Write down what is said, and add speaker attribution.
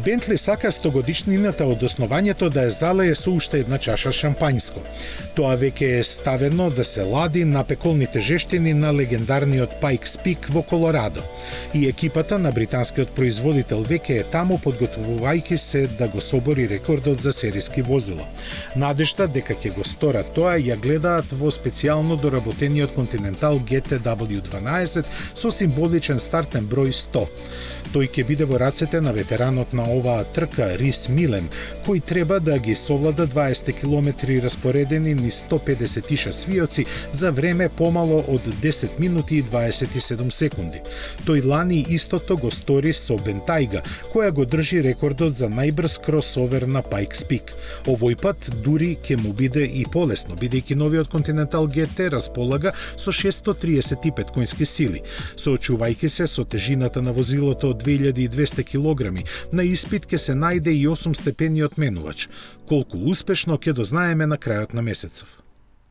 Speaker 1: Бентли сака 100-годишнината од основањето да ја залее со уште една чаша шампањско. Тоа веќе е ставено да се лади на пеколните жештини на легендарниот Pikes Peak во Колорадо. И екипата на британскиот производител веќе е таму подготвувајќи се да го собори рекордот за сериски возила. Надежда дека ќе го сторат тоа ја гледаат во специјално доработениот Continental GTW12 со символичен стартен број 100. Тој ќе биде во рацете на ветеранот на оваа трка Рис Милен, кој треба да ги совлада 20 километри распоредени низ 156 свиоци за време помало од 10 минути и 27 секунди. Тој лани истото го стори со Бентайга, која го држи рекордот за најбрз кросовер на Pikes Peak. Овој пат дури ќе му биде и полесно, бидејќи новиот Continental GT располага со 635 конски сили. Соочувајќи се со тежината на возилото од 2200 килограми, на испит ќе се најде и 8-степениот менувач. Колку успешно ќе дознаеме на крајот на месецов.